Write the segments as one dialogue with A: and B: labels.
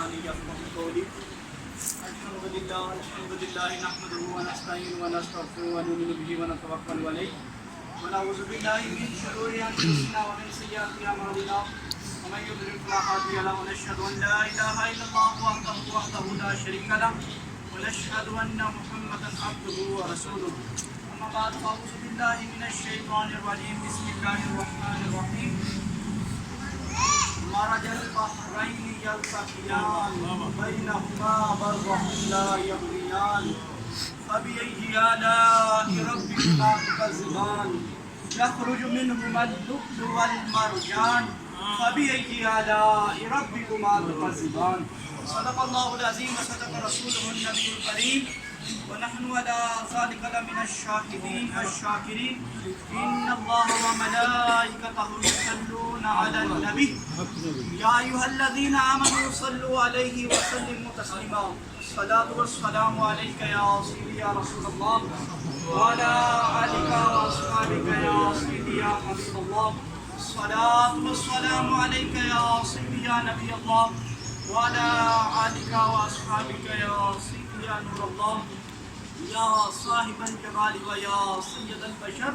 A: لساني يفقهوا قولي. الحمد لله نحمده ونستعينه ونستغفره ونؤمن به ونتوكل عليه ونعوذ بالله من شرور انفسنا ومن سيئات اعمالنا ومن يضلل فلا هادي له ونشهد ان لا اله الا الله وحده لا شريك له ونشهد ان محمدا عبده ورسوله. اما بعد فاعوذ بالله من الشيطان الرجيم. بسم الله الرحمن الرحيم. مرج البحرين يلتقيان بينهما برزخ لا يبغيان فبأي آلاء ربكما تكذبان يخرج منهما اللؤلؤ والمرجان فبأي آلاء ربكما تكذبان. صدق الله العظيم وصدق رسوله النبي الكريم ونحن على ذلك لمن الشاهدين الشاكرين. إن الله وملائكته يصلون على النبي يا أيها الذين آمنوا صلوا عليه وسلموا تسليما. الصلاة والسلام عليك يا سيدي يا رسول الله وعلى آلك وأصحابك يا سيدي يا حبيب الله. الصلاة والسلام عليك يا سيدي يا نبي الله وعلى آلك وأصحابك يا سيدي يا نور الله يا صاحب الجمال ويا سيد البشر.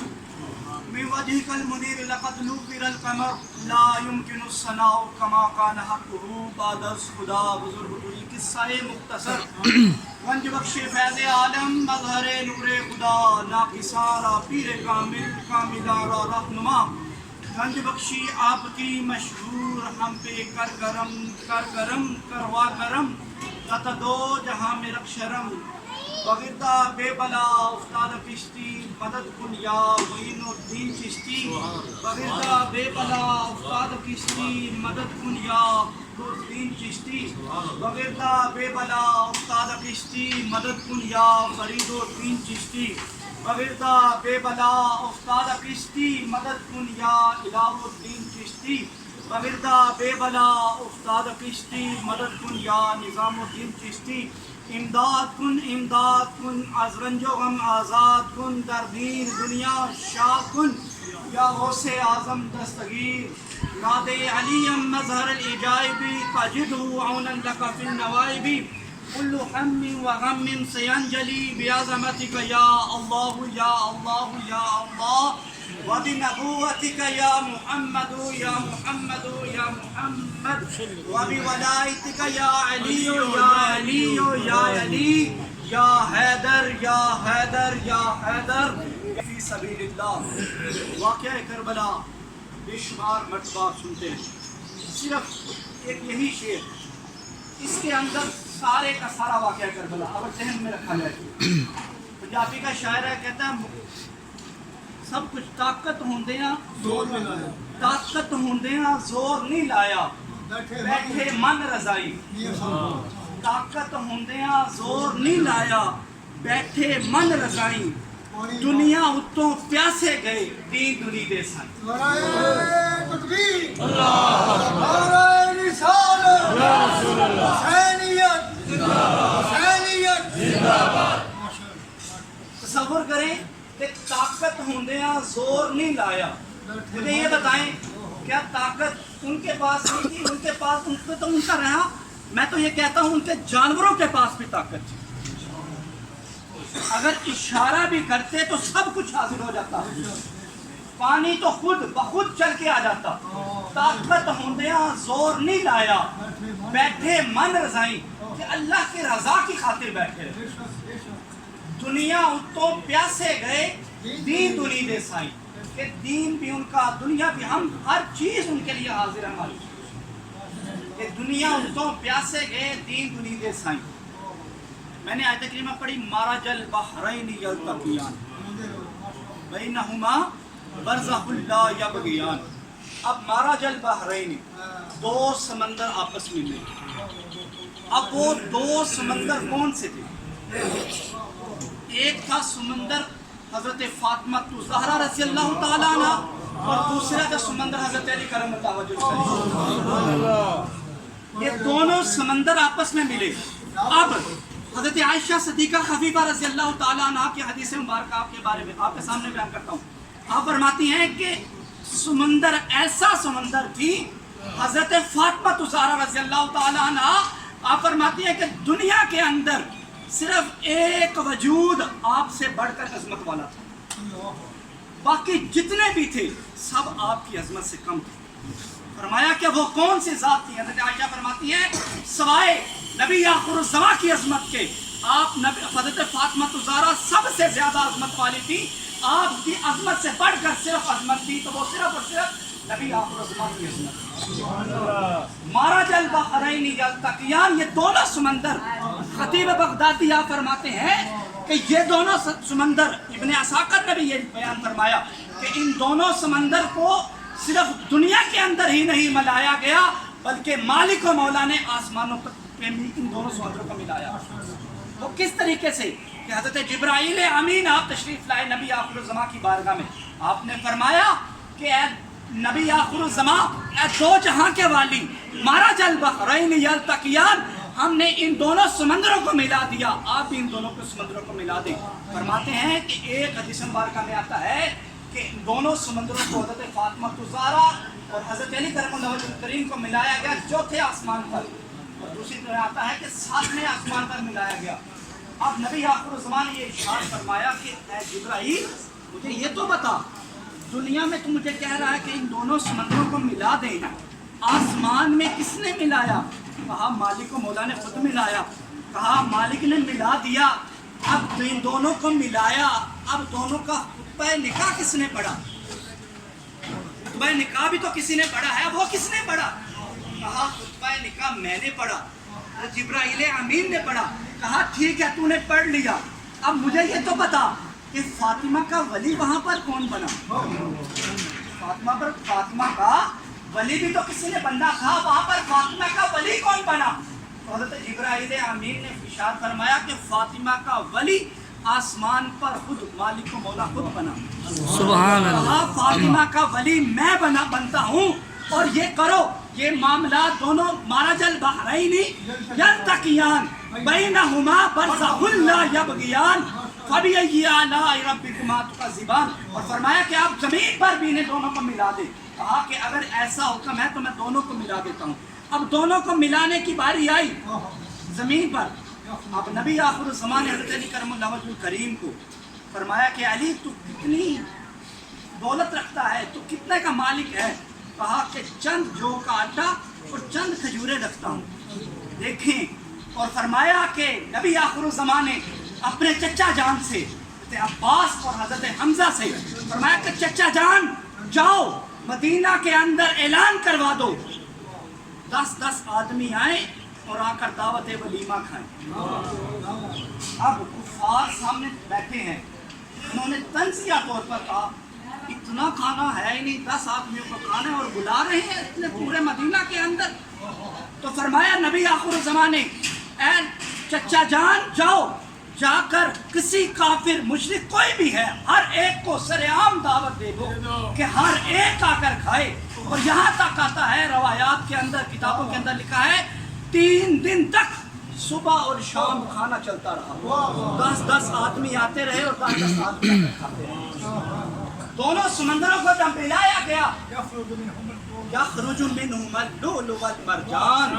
A: من وجهك المنير لقد نور القمر لا يمكن الثناء كما كان حقه بعد خدا. بزرگ کوئی قصہ مختصر. گنج بخش فیض عالم مظہر نور خدا ناقصارا پیر کامل کاملارا رہنما. گنج بخشی آپ کی مشہور ہم پہ کر کرم کروا کرم قط دو جہاں میں رکھ شرم. بغیردہ بے بلا استاد کشتی مدد کن یا معین الدین چشتی. بغیردہ بے بلا استاد کشتی مدد کن یا الدین چشتی. بغیردہ بے بلا استاد کشتی مدد کن یا فرید الدین چشتی. بغیردہ بے بلا استاد کشتی مدد کن یا الہ الدین چشتی. بغیردہ بے بلا استاد کشتی مدد کن یا نظام الدین چشتی. امداد کن از رنج و غم آزاد کن در دین دنیا شاد کن یا غوث اعظم دستگیر. ناد علیم مظہر العجائب تجدہ عونا لک فی النوائب. کل ہم و غم سینجلی بعظمتک یا اللہ یا اللہ یا اللہ وبنبوتك يا محمد يا محمد يا محمد وبولایتك يا علي يا علي يا علي يا حیدر يا حیدر يا حیدر فی سبیل اللہ. واقعہ کربلا بے شمار مرتبہ سنتے ہیں. صرف ایک یہی شعر اس کے اندر سارے کا سارا واقعہ کربلا اگر ذہن میں رکھا جائے. پنجابی کا شاعر ہے کہتا ہے سب کچھ طاقت ہوندیاں زور نہیں لایا. طاقت ہوندیاں زور نہیں لایا بیٹھے من رضائی. طاقت ہوندیاں زور نہیں لایا بیٹھے من رضائی. دنیا اتوں پیاسے گئے دین دنی دے سائیں. تصور کریں طاقت ہوندیاں زور نہیں لایا. مجھے یہ بتائیں کیا طاقت ان کے پاس نہیں تھی؟ ان کے پاس ان کو تو ان کا رہا. میں تو یہ کہتا ہوں ان کے جانوروں کے پاس بھی طاقت تھی. اگر اشارہ بھی کرتے تو سب کچھ حاصل ہو جاتا. پانی تو خود بخود چل کے آ جاتا. طاقت ہوندیاں زور نہیں لایا بیٹھے من رضائی کہ اللہ کے رضا کی خاطر بیٹھے. دنیا اتوں پیاسے گئے دین دنی دے سائیں. کہ دین بھی ان کا دنیا بھی ہم ہر چیز ان کے لیے حاضر ہماری. کہ دنیا اتوں پیاسے گئے دین دنی دے سائیں. میں نے آیت کریمہ پڑھی مرج البحرین یلتقیان بینہما برزخ لا یبغیان. اب مرج البحرین دو سمندر آپس میں ملے. اب وہ دو سمندر کون سے تھے؟ ایک تھا سمندر حضرت فاطمہ الزہرا رضی اللہ تعالیٰ عنہ اور دوسرا تھا سمندر حضرت علی کرم اللہ وجہہ. یہ دونوں سمندر آپس میں ملے. اب حضرت عائشہ صدیقہ خفیفہ رضی اللہ تعالیٰ عنہ کی حدیث مبارکہ آپ کے بارے میں آپ کے سامنے بیان کرتا ہوں. آپ فرماتی ہیں کہ سمندر ایسا سمندر تھی حضرت فاطمہ الزہرا رضی اللہ تعالیٰ عنہ آپ فرماتی ہیں کہ دنیا کے اندر صرف ایک وجود آپ سے بڑھ کر عظمت والا تھا، باقی جتنے بھی تھے سب آپ کی عظمت سے کم تھے۔ فرمایا کہ وہ کون سی ذات تھی؟ حضرت عائشہ فرماتی ہے سوائے نبی آخر الزماں کی عظمت کے آپ حضرت فاطمہ الزہرا سب سے زیادہ عظمت والی تھی، آپ کی عظمت سے بڑھ کر صرف عظمت تھی تو وہ صرف اور صرف نبی آخر الزماں کی عظمت۔ مارج البحرین یلتقیان، یہ دونوں سمندر، خطیب بغدادی یہاں فرماتے ہیں کہ یہ دونوں سمندر، ابن عساکر نے بھی یہ بیان فرمایا کہ ان دونوں سمندر کو صرف دنیا کے اندر ہی نہیں ملایا گیا بلکہ مالک و مولا نے آسمانوں پہ بھی ان دونوں سمندروں کو ملایا۔ وہ کس طریقے سے کہ حضرت جبرائیل امین آپ تشریف لائے نبی آخر الزماں کی بارگاہ میں، آپ نے فرمایا کہ اے نبی آخر الزماں، اے دو جہاں کے والی، مارج البحرین یلتقیان، ہم نے ان دونوں سمندروں کو ملا دیا، آپ بھی ان دونوں کو سمندروں کو ملا دیں۔ فرماتے ہیں کہ ایک حدیث مبارکہ میں آتا ہے کہ ان دونوں سمندروں کو حضرت فاطمہ الزہرا اور حضرت علی کرم اللہ وجہ الکریم کو ملایا گیا چوتھے آسمان پر، اور دوسری طرح آتا ہے کہ ساتویں آسمان پر ملایا گیا۔ اب نبی آخر الزمان نے یہ ارشاد فرمایا کہ اے جبرائیل مجھے یہ تو بتا، دنیا میں تو مجھے کہہ رہا ہے کہ ان دونوں سمندروں کو ملا دیں، آسمان میں کس نے ملایا؟ کہا مالک و مولا نے خود ملایا۔ کہا مالک نے ملا دیا، اب ان دونوں کو ملایا، اب دونوں کا خطبہ نکاح کس نے پڑھا؟ خطبہ نکاح بھی تو کسی نے پڑھا ہے، وہ کس نے پڑھا؟ کہا خطبہ نکاح میں نے پڑھا، جبرائیل امین نے پڑھا۔ کہا ٹھیک ہے تو نے پڑھ لیا، اب مجھے یہ تو بتا کہ فاطمہ کا ولی وہاں پر کون بنا؟ فاطمہ کا ولی بھی تو کسی نے بننا تھا، وہاں پر فاطمہ کا ولی کون بنا؟ حضرت جبرائیل امین نے ارشاد فرمایا کہ فاطمہ کا ولی آسمان پر خود مالک و مولا خود بنا۔ سبحان اللہ۔ فاطمہ کا ولی میں بنتا ہوں، اور یہ کرو، یہ معاملات دونوں مارج البحرین یلتقیان بینہما برزخ لا یبغیان فبأی آلاء ربکما تکذبان، اور فرمایا کہ آپ زمین پر بھی انہیں دونوں کو ملا دیں۔ کہا کہ اگر ایسا حکم ہے تو میں دونوں کو ملا دیتا ہوں۔ اب دونوں کو ملانے کی باری آئی زمین پر، اب نبی آخر الزمان نے حضرت علی کرم اللہ وجہ الکریم کو فرمایا کہ علی تو کتنی دولت رکھتا ہے، تو کتنے کا مالک ہے؟ کہا کہ چند جو کا آٹا اور چند کھجوریں رکھتا ہوں، دیکھیں۔ اور فرمایا کہ نبی آخر الزمان نے اپنے چچا جان سے حضرت عباس اور حضرت حمزہ سے فرمایا کہ چچا جان جاؤ مدینہ کے اندر اعلان کروا دو، 10 آدمی آئیں اور آ کر دعوت ولیمہ کھائیں۔ اب کفار سامنے بیٹھے ہیں، انہوں نے تنزیہ طور پر کہا اتنا کھانا ہے ہی نہیں، 10 آدمیوں کو کھانا ہے اور بلا رہے ہیں اتنے پورے مدینہ کے اندر۔ تو فرمایا نبی آخر الزمان نے اے چچا جان جاؤ، جا کر کسی کافر مشرک کوئی بھی ہے ہر ایک کو سرعام دعوت دے دو کہ ہر ایک آ کر کھائے۔ اور یہاں تک آتا ہے روایات کے اندر، کتابوں کے اندر لکھا ہے 3 دن تک صبح اور شام کھانا چلتا رہا، 10 آدمی آتے رہے اور 10 آدمی کھاتے رہے۔ دونوں سمندروں کو جب ملایا گیا یخرج منہما اللؤلؤ والمرجان،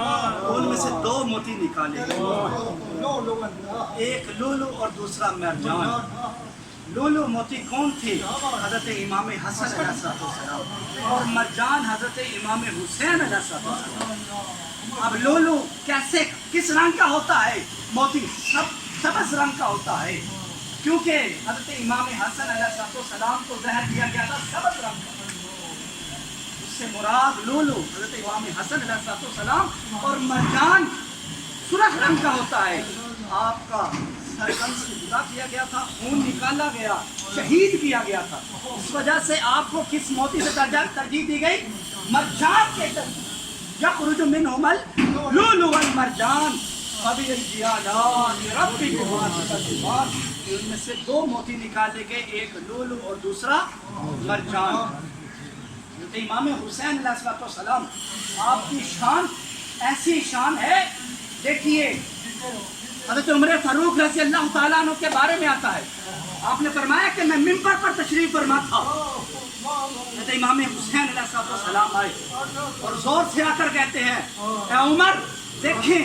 A: ان میں سے 2 موتی نکالے گئے، ایک لولو اور دوسرا مرجان۔ لولو موتی کون تھے؟ حضرت امام حسن علیہ السلام، اور مرجان حضرت امام حسین علیہ السلام۔ اب لولو کیسے کس رنگ کا ہوتا ہے؟ موتی سبز رنگ کا ہوتا ہے، کیونکہ حضرت امام حسن علیہ السلام کو زہر دیا گیا تھا سبز رنگ کا، اس سے مراد لولو حضرت امام حسن علیہ السلام، اور مرجان سرخ رنگ کا ہوتا ہے۔ آپ کا سرکن سے جدا کیا گیا تھا، خون نکالا گیا، شہید کیا گیا تھا، اس وجہ سے آپ کو کس موتی سے ترجیح دی گئی؟ مرجان کے یخرج منہما اللؤلؤ والمرجان فبأی آلاء ربکما تکذبان، ان میں سے 2 موتی نکالے گئے، ایک لولو اور دوسرا مرجان۔ امام حسین علیہ السلام آپ کی شان ایسی شان ہے، دیکھیے حضرت عمر فاروق رضی اللہ تعالیٰ عنہ کے بارے میں آتا ہے، آپ نے فرمایا کہ میں منبر پر تشریف فرما تھا، حضرت امام حسین علیہ السلام آئے اور زور سے آ کر کہتے ہیں اے عمر دیکھیں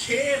A: 6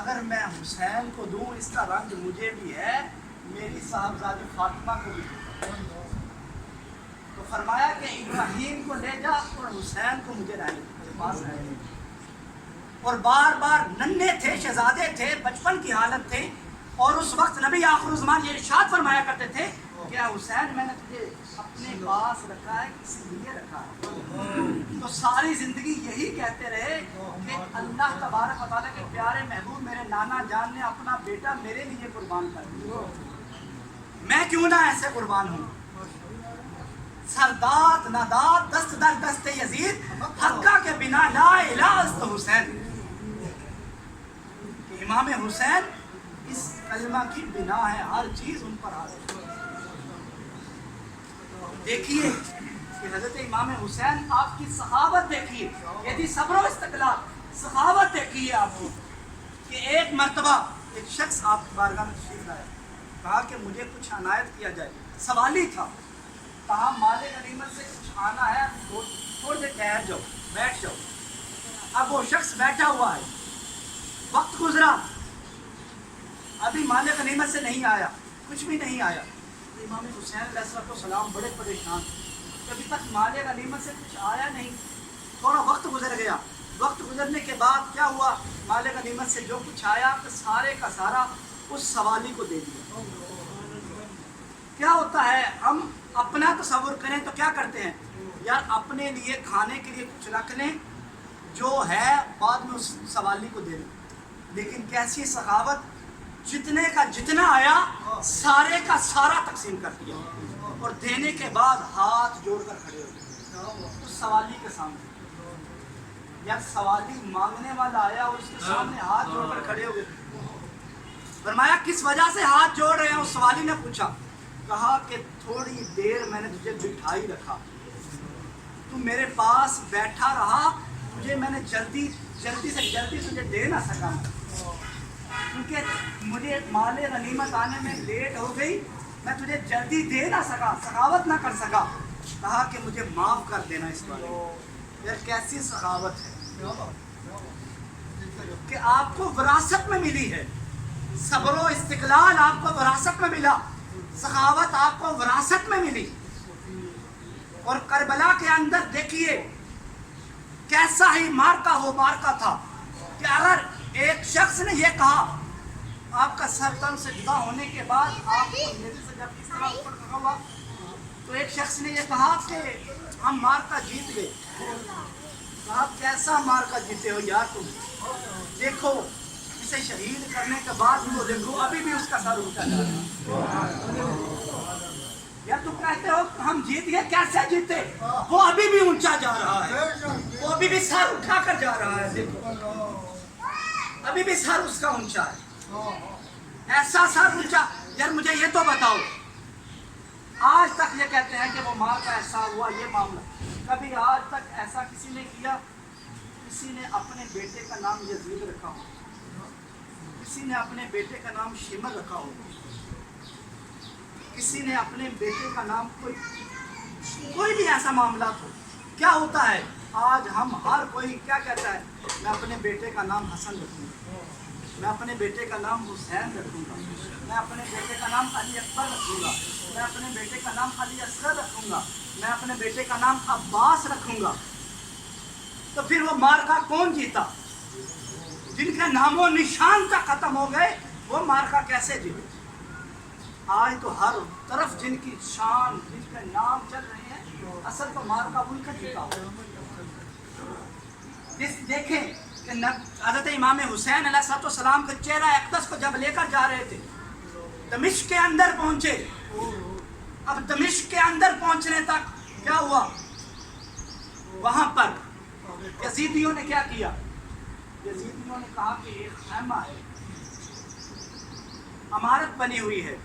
A: اگر میں حسین کو دوں اس کا رنج مجھے بھی ہے، میری صاحبزادی فاطمہ کو بھی ہوگا۔ تو فرمایا کہ ابراہیم کو لے جا اور حسین کو مجھے رہنے پاس رہنے۔ اور بار بار ننھے تھے، شہزادے تھے، بچپن کی حالت تھے، اور اس وقت نبی آخر الزمان یہ ارشاد فرمایا کرتے تھے کہ حسین میں نے تجھے اپنے پاس رکھا ہے، کسی لیے رکھا ہے۔ تو ساری زندگی یہی کہتے رہے کہ اللہ تبارک و تعالیٰ کے پیارے محبوب میرے نانا جان نے اپنا بیٹا میرے لیے قربان کر دیا، میں کیوں نہ ایسے قربان ہوں۔ سرداد ناداد دست در دست یزید، حقہ کے بنا لا الہ است حسین۔ کہ امام حسین اس کلمہ کی بنا ہے، ہر چیز ان پر حاضر۔ دیکھیے کہ حضرت امام حسین آپ کی سخاوت دیکھیے، یہ تھی صبر و استقلال، سخاوت دیکھیے آپ کی کہ ایک مرتبہ ایک شخص آپ کی بارگاہ میں تشریف لایا، کہا کہ مجھے کچھ عنایت کیا جائے، سوالی تھا، کہا مال غنیمت سے کچھ آنا ہے، تھوڑے دیر ٹھہر جاؤ، بیٹھ جاؤ۔ اب وہ شخص بیٹھا ہوا ہے، وقت گزرا، ابھی مال غنیمت سے نہیں آیا، کچھ بھی نہیں آیا۔ تو امام حسین علیہ السلام بڑے پریشان، ابھی تک مال غنیمت سے کچھ آیا نہیں۔ تھوڑا وقت گزر گیا، وقت گزرنے کے بعد کیا ہوا، مال غنیمت سے جو کچھ آیا تو سارے کا سارا اس سوالی کو دے دیا۔ کیا ہوتا ہے، ہم اپنا تصور کریں تو کیا کرتے ہیں، یار اپنے لیے کھانے کے لیے کچھ رکھ لیں، جو ہے بعد میں اس سوالی کو دے دیں۔ لیکن کیسی سخاوت، جتنے کا جتنا آیا سارے کا سارا تقسیم کر دیا، اور دینے کے بعد ہاتھ جوڑ کر کھڑے ہو گئے اس سوالی کے سامنے۔ یا سوالی مانگنے والا آیا اور اس کے سامنے ہاتھ جوڑ کر کھڑے ہو گئے۔ فرمایا کس وجہ سے ہاتھ جوڑ رہے ہیں، اس سوالی نے پوچھا، کہا کہ تھوڑی دیر میں نے تجھے بٹھائی رکھا، تو میرے پاس بیٹھا رہا، تجھے میں نے جلدی سے جلدی تجھے دے نہ سکا، کیونکہ مجھے مال غنیمت آنے میں لیٹ ہو گئی، میں تجھے جلدی دے نہ سکا، سخاوت نہ کر سکا۔ کہا کہ مجھے معاف کر دینا اس بارے میں۔ یار کیسی سخاوت ہے کہ آپ کو وراثت میں ملی ہے، صبر و استقلال آپ کو وراثت میں ملا، سخاوت آپ کو وراثت میں ملی۔ اور کربلا کے اندر دیکھیے کیسا ہی مارکا تھا کہ اگر ایک شخص نے یہ کہا، آپ کا سر تن سے جدا ہونے کے بعد آپ کو میرے سے جب اس طرح اوپر کھڑا ہوا، تو ایک شخص نے یہ کہا کہ ہم مارکا جیت گئے۔ کہا کیسا مارکا جیتے ہو یار تم، دیکھو اسے شہید کرنے کے بعد وہ دیکھو ابھی بھی اس کا سر اونچا جا رہا ہے۔ یا تم کہتے ہو ہم جیت گئے، کیسے جیتے، وہ ابھی بھی اونچا جا رہا ہے، وہ ابھی بھی سر اٹھا کر جا رہا ہے، دیکھو ابھی بھی سر اس کا اونچا ہے، ایسا سر اونچا۔ یار مجھے یہ تو بتاؤ، آج تک یہ کہتے ہیں کہ وہ ماں کا ایسا ہوا، یہ معاملہ کبھی آج تک ایسا کسی نے کیا؟ کسی نے اپنے بیٹے کا نام یزید رکھا ہو، کسی نے اپنے بیٹے کا نام شمر رکھا ہو، کسی نے اپنے بیٹے کا نام کوئی بھی ایسا معاملات ہو، کیا ہوتا ہے آج ہم ہر کوئی کیا کہتا ہے، میں اپنے بیٹے کا نام حسن رکھوں گا، میں اپنے بیٹے کا نام حسین رکھوں گا، میں اپنے بیٹے کا نام علی اکبر رکھوں گا، میں اپنے بیٹے کا نام علی اصغر رکھوں گا، میں اپنے بیٹے کا نام عباس رکھوں گا۔ تو پھر وہ مارکا کون جیتا؟ جن کے نام و نشان تک ختم ہو گئے، وہ مارکا کیسے جیتے؟ آج تو ہر طرف جن کی شان، جن کے نام چل رہے ہیں، اصل تو مارکا ان کا جیتا ہو۔ دیکھیں کہ حضرت امام حسین علیہ السلام کے چہرہ اقدس کو جب لے کر جا رہے تھے، دمشق کے اندر پہنچے۔ اب دمشق کے اندر پہنچنے تک کیا ہوا، وہاں پر یزیدیوں نے کیا کیا، یزیدیوں نے کہا کہ ایک خیمہ ہے، عمارت بنی ہوئی ہے،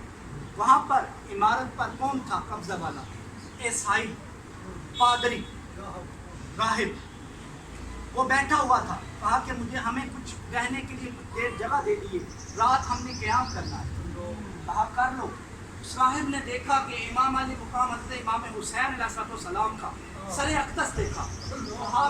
A: وہاں پر عمارت پر کون تھا قبضہ والا؟ عیسائی پادری راہب، وہ بیٹھا ہوا تھا۔ کہا کہ مجھے ہمیں کچھ رہنے کے لیے کچھ دیر جگہ دے دیے، رات ہم نے قیام کرنا ہے۔ کہا کر لو۔ اس راہب نے دیکھا کہ امام علی مقام حضرت امام حسین علیہ السلام کا سر اقدس دیکھا، کہا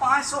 A: 500